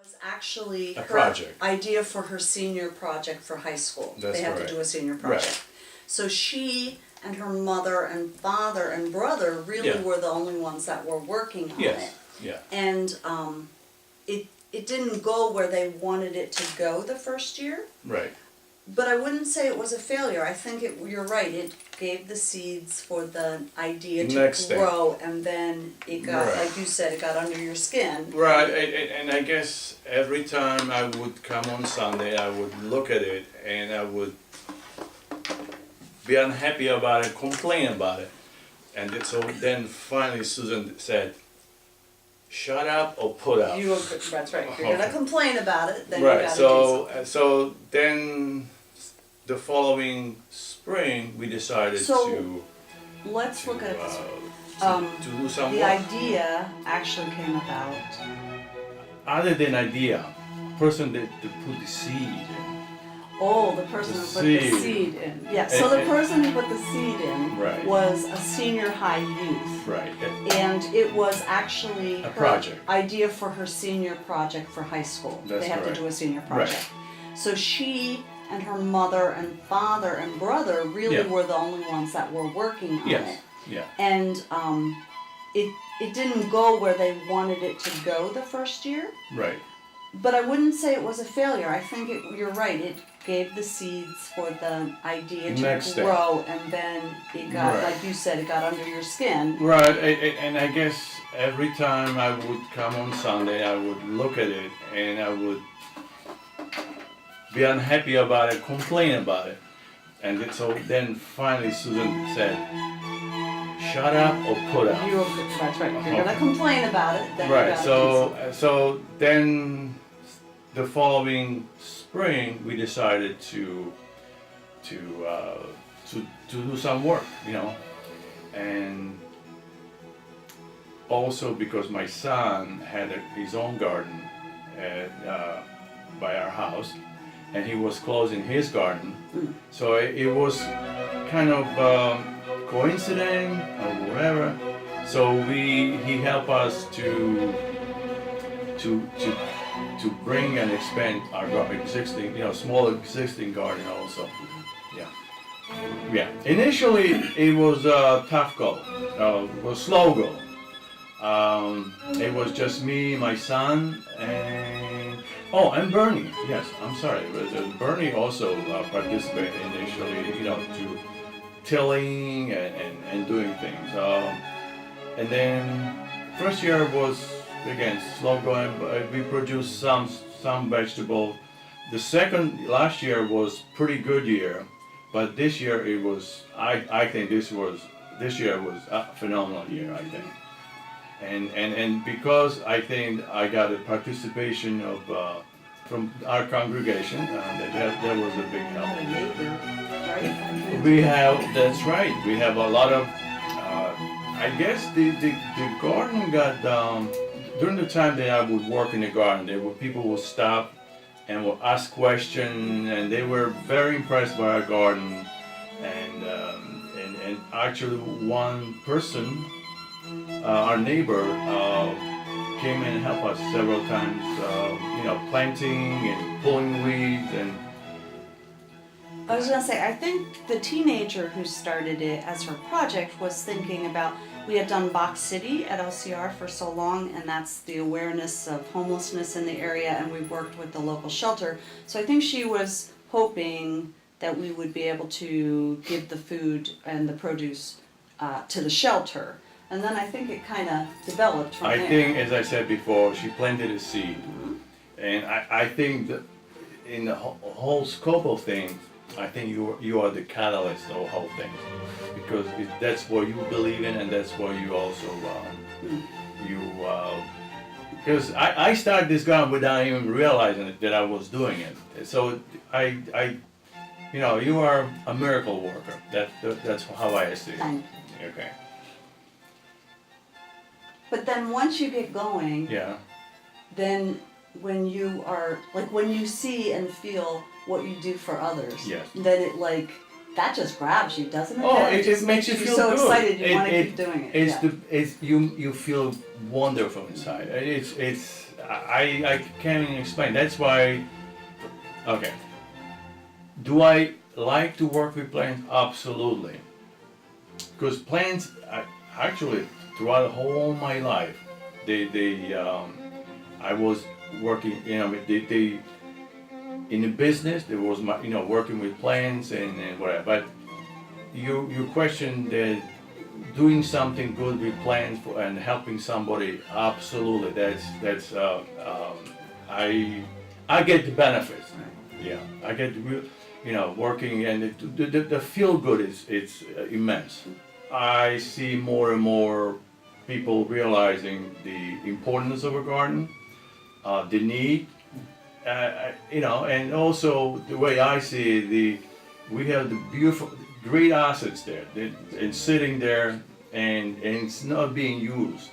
was actually A her project. idea for her senior project for high school. That's They have to right. do a senior project. Right. So she and her mother and father and brother really Yeah. were the only ones that were working on Yes. it. Yeah. And it didn't go where they wanted it to go the first year, Right. but I wouldn't say it was a failure. I think you're right, it gave the seeds for the idea to Next step. grow, and then it got, Right. like you said, it got under your skin. Right. And I guess every time I would come on Sunday, I would look at it and I would be unhappy about it, complain about it, so then finally Susan said, "Shut up or put up." That's right, if you're gonna complain about it, then you Right. gotta do something. So then the following spring we decided So, to Let's look at it this way. to do some The work. idea actually came about, Other than idea, person that put the seed in. the person who put the seed. seed in. Yeah, so the And- person who put the seed in Right. was a senior high youth. Right. And it was actually A her project. idea for her senior project for high school. That's They have right. to do a senior Right. project. So she and her mother and father and brother really Yeah. were the only ones that were working on Yes. it. Yeah. And it didn't go where they wanted it to go the first year. Right. But I wouldn't say it was a failure. I think you're right. It gave the seeds for the idea to Next step. grow, and then it got, Right. like you said, it got under your skin. Right. And I guess every time I would come on Sunday, I would look at it and I would be unhappy about it, complain about it, so then finally Susan said, "Shut up or put up." That's right. If you're gonna complain about it, then Right. you gotta do something. So then the following spring we decided to do some work, and also because my son had his own garden by our house, and he was closing his garden, so it was kind of coincidence or whatever. So he helped us to bring and expand our existing, small existing garden also. Yeah. Yeah. Initially, it was a tough goal, a slow goal. It was just me, my son, and Bernie. Yes, I'm sorry. Bernie also participated initially, to tilling and doing things. And then first year was again slow going, but we produced some vegetable. The last year was pretty good year, but this year it was. I think this year was a phenomenal year. I think, and because I think I got a participation from our congregation, that was a big help. A neighbor, right? That's right. We have a lot of. I guess the garden got during the time that I would work in the garden. People would stop and would ask questions, and they were very impressed by our garden. And actually, one person, our neighbor, came and helped us several times. Planting and pulling weeds and. I was gonna say, I think the teenager who started it as her project was thinking about, we had done Box City at LCR for so long, and that's the awareness of homelessness in the area, and we worked with the local shelter. So I think she was hoping that we would be able to give the food and the produce to the shelter. And then I think it kind of developed from there. I think, as I said before, she planted a seed. And I think that in the whole scope of things, I think you are the catalyst of the whole thing. Because that's what you believe in, and that's what you also, because I started this garden without even realizing that I was doing it. So you are a miracle worker. That's how I see it. Thank you. Okay. But then once you get going, Yeah. then when you see and feel what you do for others, Yes. then it that just grabs you, doesn't it? Oh, That it just makes you feel so good. excited you want to keep doing it. You feel wonderful inside. I can't even explain. That's why, okay. Do I like to work with plants? Absolutely. Because plants, actually, throughout whole my life, I was working, in the business, there was my, working with plants and whatever. But you question that doing something good with plants and helping somebody, absolutely. I get the benefits. Yeah, I get working, and the feel good it's immense. I see more and more people realizing the importance of a garden, the need, and also the way I see it, we have the beautiful, great assets there, and sitting there, and it's not being used.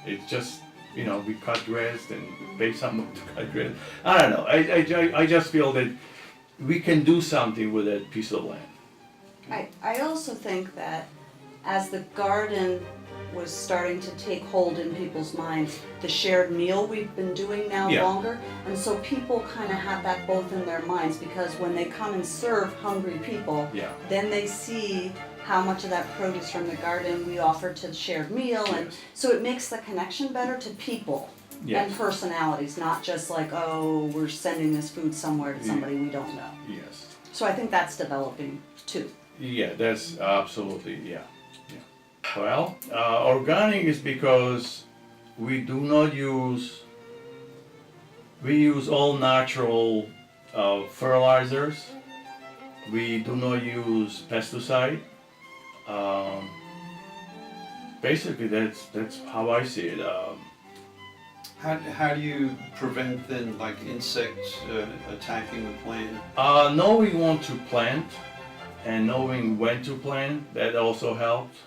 It's just, we cut grass and pay someone to cut grass. I don't know. I just feel that we can do something with that piece of land. I also think that as the garden was starting to take hold in people's minds, the shared meal we've been doing now Yeah. longer, and so people kind of have that both in their minds, because when they come and serve hungry people, Yeah. then they see how much of that produce from the garden we offer to the shared meal, and Yes. so it makes the connection better to people Yes. and personalities, not just like, oh, we're sending this food somewhere to somebody we don't know. Yes. So I think that's developing too. Yeah, that's absolutely, yeah. Well, organic is because we do not use, we use all natural fertilizers. We do not use pesticide. Basically, that's how I see it. How do you prevent then, like, insects attacking the plant? Knowing when to plant and knowing when to plant, that also helps.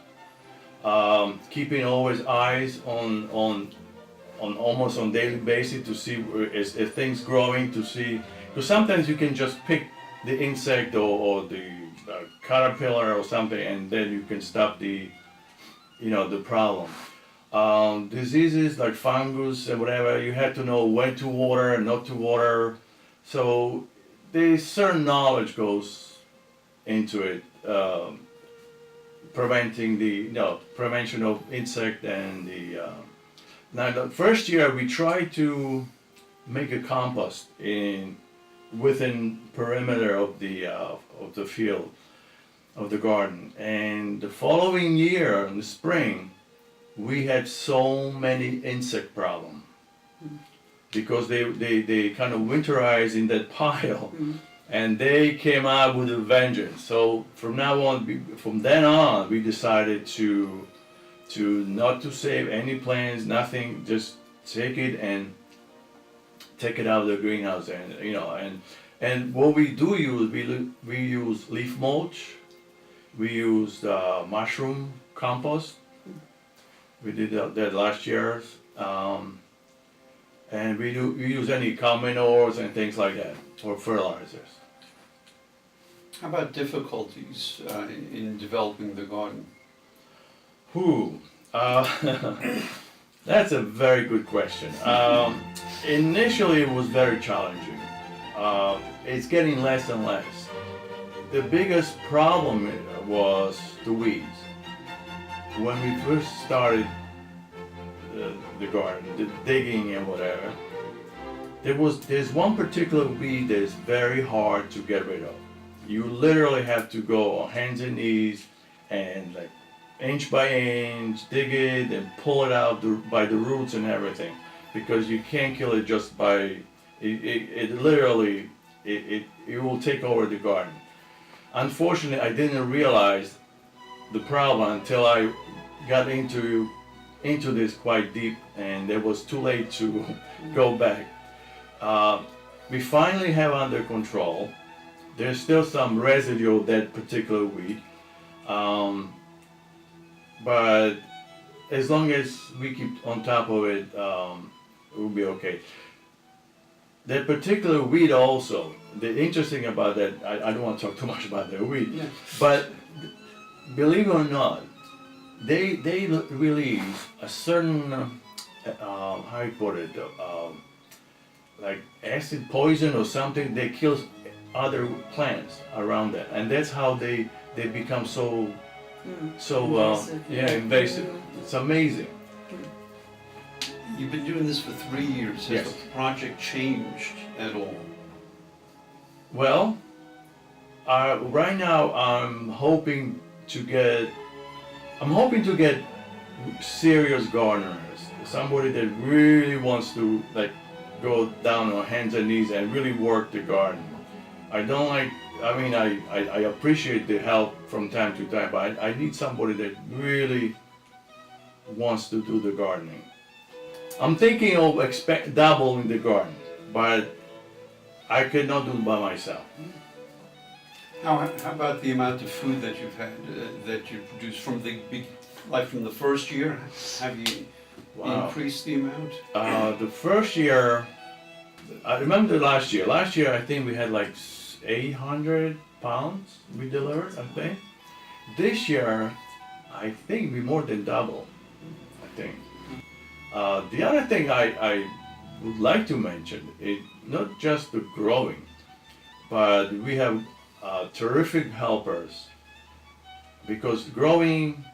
Keeping always eyes on almost on daily basis to see if things growing, to see, because sometimes you can just pick the insect or the caterpillar or something, and then you can stop the problem. Diseases like fungus and whatever, you have to know when to water and not to water. So there's certain knowledge goes into it. Preventing prevention of insect and now the first year we tried to make a compost within perimeter of the field of the garden, and the following year in the spring we had so many insect problem because they kind of winterized in that pile. And they came out with a vengeance. So from then on, we decided to not to save any plants, nothing. Just take it out of the greenhouse, and what we do use, we use leaf mulch, we use mushroom compost. We did that last year, and we use any cow manures and things like that, or fertilizers. How about difficulties in developing the garden? That's a very good question. Initially it was very challenging. It's getting less and less. The biggest problem was the weeds. When we first started the garden, the digging and whatever, there's one particular weed that is very hard to get rid of. You literally have to go on hands and knees and like inch by inch, dig it and pull it out by the roots and everything, because you can't kill it just by, it literally will take over the garden. Unfortunately, I didn't realize the problem until I got into this quite deep, and it was too late to go back. We finally have under control. There's still some residue of that particular weed, but as long as we keep on top of it, it will be okay. That particular weed also, the interesting about that, I don't want to talk too much about the weed, Yeah. but believe it or not, they release a certain, how you put it, like acid poison or something, they kill other plants around that, and that's how they become so Invasive. invasive. It's amazing. You've been doing this for 3 years. Has Yes. the project changed at all? Well, right now I'm hoping to get serious gardeners, somebody that really wants to like go down on hands and knees and really work the garden. I don't like. I mean, I appreciate the help from time to time, but I need somebody that really wants to do the gardening. I'm thinking of doubling the garden, but I cannot do it by myself. How about the amount of food that you've had, that you produced from from the first year? Have you Wow. increased the amount? The first year, I remember last year. Last year, I think we had like 800 pounds we delivered, I think. This year, I think we more than double, I think. The other thing I would like to mention is not just the growing, but we have terrific helpers, because growing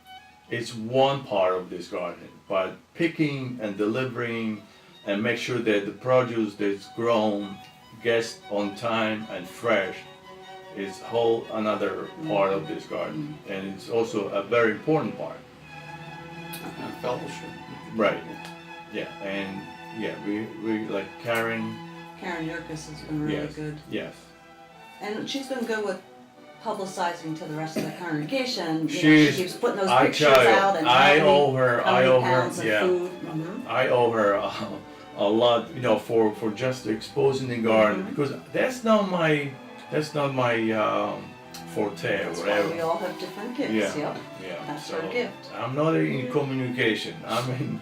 is one part of this garden, but picking and delivering and make sure that the produce that's grown gets on time and fresh is whole another part of this garden, and it's also a very important part. Fellowship. Right. Yeah, and yeah, we like Karen. Karen Yerkes has been really Yes. good. Yes. And she's been good with publicizing to the rest of the congregation. You know, She's- she keeps putting those I pictures tell you, out and I how owe her. many pounds of Yeah. food. I owe her a lot, for just exposing the garden, because that's not my forte or That's why whatever. we all have different gifts. Yeah, Yep. yeah. That's So our gift. I'm not in communication. I'm in.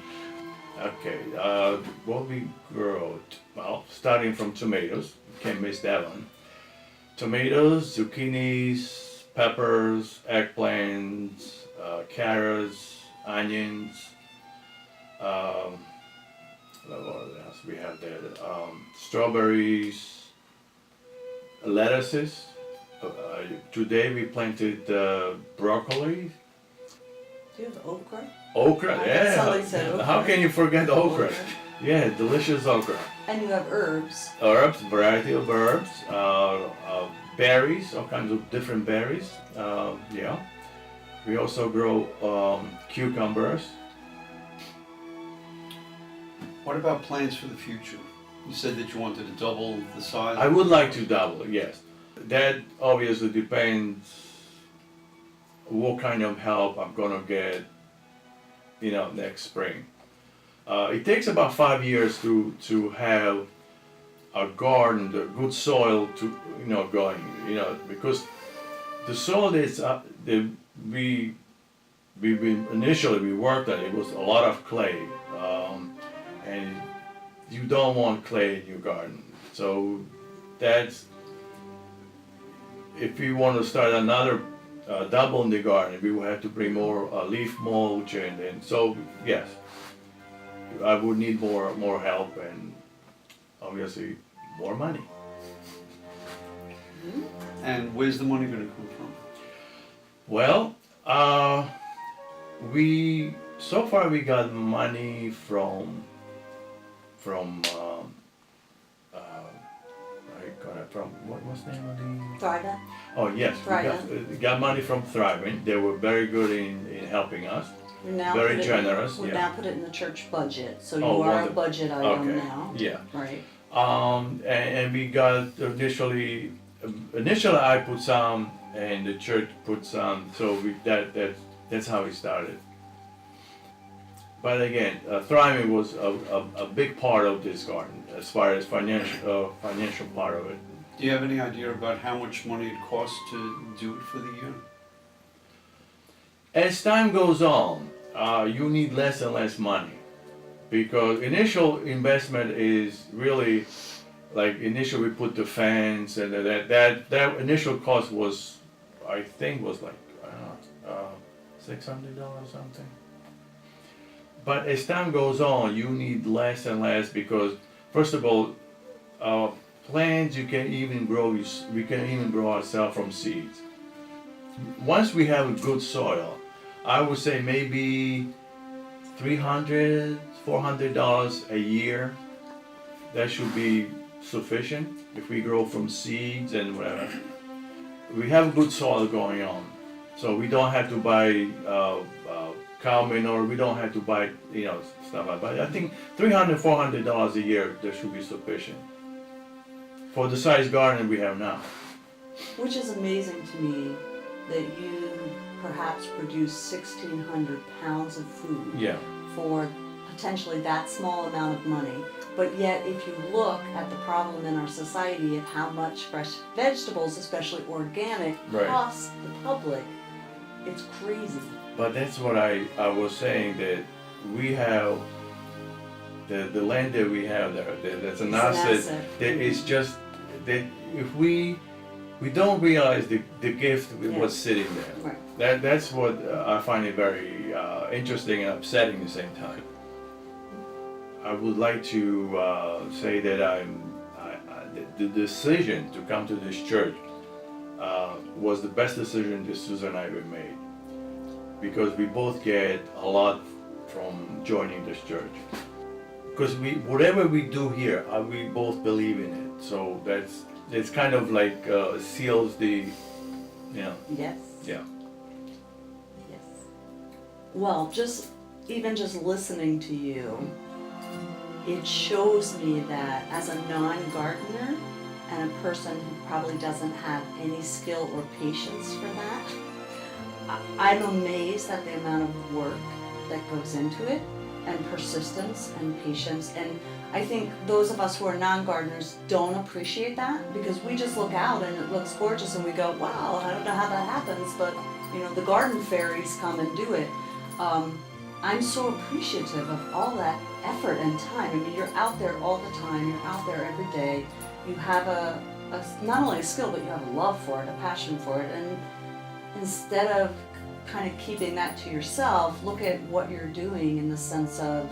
Okay. What we grow? Well, starting from tomatoes. Can't miss that one. Tomatoes, zucchinis, peppers, eggplants, carrots, onions. What else we have there? Strawberries, lettuces. Today we planted broccoli, Do you have okra? okra. I Yeah. somebody said okra. How can you forget okra? Yeah, delicious okra. And you have herbs. Herbs, variety of herbs, berries, all kinds of different berries. Yeah. We also grow cucumbers. What about plans for the future? You said that you wanted to double the size. I would like to double, yes. That obviously depends what kind of help I'm gonna get, next spring. It takes about 5 years to have a garden, the good soil to, going, because the soil that's initially we worked on it was a lot of clay, and you don't want clay in your garden. So that's, if we want to start another double in the garden, we will have to bring more leaf mulch, and so yes, I would need more help and obviously more money. And where's the money going to come from? Well, so far we got money from what's the name of the? Thrive. Oh yes, we got money from Thriving. They were very good in helping us. We now Very put it generous, We yeah. now put it in the church budget, so you Oh, are a wonderful. budget item Okay. now. Yeah. Right. And we got initially I put some and the church put some, so that's how we started. But again, Thriving was a big part of this garden as far as financial part of it. Do you have any idea about how much money it costs to do it for the year? As time goes on, you need less and less money, because initial investment is really like initially we put the fence, and that initial cost was, I think, was like $600 something. But as time goes on, you need less and less, because first of all, plants you can even grow. We can even grow ourselves from seeds. Once we have a good soil, I would say maybe $300, $400 a year. That should be sufficient if we grow from seeds and whatever. We have good soil going on, so we don't have to buy cow manure. We don't have to buy stuff like that. I think $300, $400 a year that should be sufficient for the size garden we have now. Which is amazing to me that you perhaps produce 1,600 pounds of food Yeah. for potentially that small amount of money. But yet, if you look at the problem in our society of how much fresh vegetables, especially organic, Right. cost the public, it's crazy. But that's what I was saying, that we have the land that we have there. That's an It's an asset. asset. That is just that if we don't realize the gift Yeah. was sitting there. Right. That's what I find it very interesting and upsetting at the same time. I would like to say that the decision to come to this church was the best decision that Susan and I ever made, because we both get a lot from joining this church. Because whatever we do here, we both believe in it. So it's kind of like seals the, Yes. yeah. Yes. Well, even just listening to you, it shows me that as a non-gardener and a person who probably doesn't have any skill or patience for that, I'm amazed at the amount of work that goes into it, and persistence and patience. And I think those of us who are non-gardeners don't appreciate that, because we just look out and it looks gorgeous and we go, wow, I don't know how that happens, but the garden fairies come and do it. I'm so appreciative of all that effort and time. I mean, you're out there all the time, you're out there every day. You have not only a skill, but you have a love for it, a passion for it. And instead of kind of keeping that to yourself, look at what you're doing in the sense of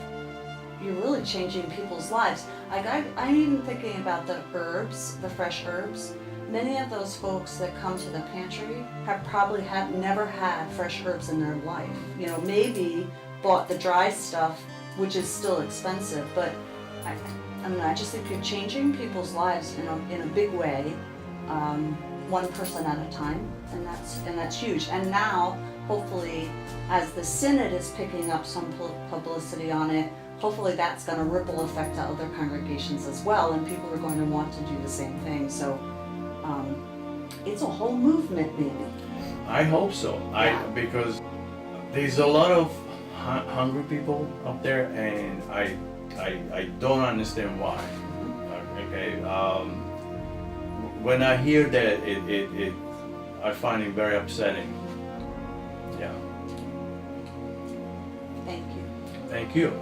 you're really changing people's lives. I'm even thinking about the herbs, the fresh herbs. Many of those folks that come to the pantry have probably never had fresh herbs in their life. Maybe bought the dry stuff, which is still expensive, but I just think you're changing people's lives in a big way, one person at a time, and that's huge. And now, hopefully, as the Synod is picking up some publicity on it, hopefully that's going to ripple effect to other congregations as well, and people are going to want to do the same thing. So it's a whole movement, maybe. I hope so. Yeah. Because there's a lot of hungry people up there, and I don't understand why. Okay. When I hear that, I find it very upsetting. Yeah. Thank you. Thank you.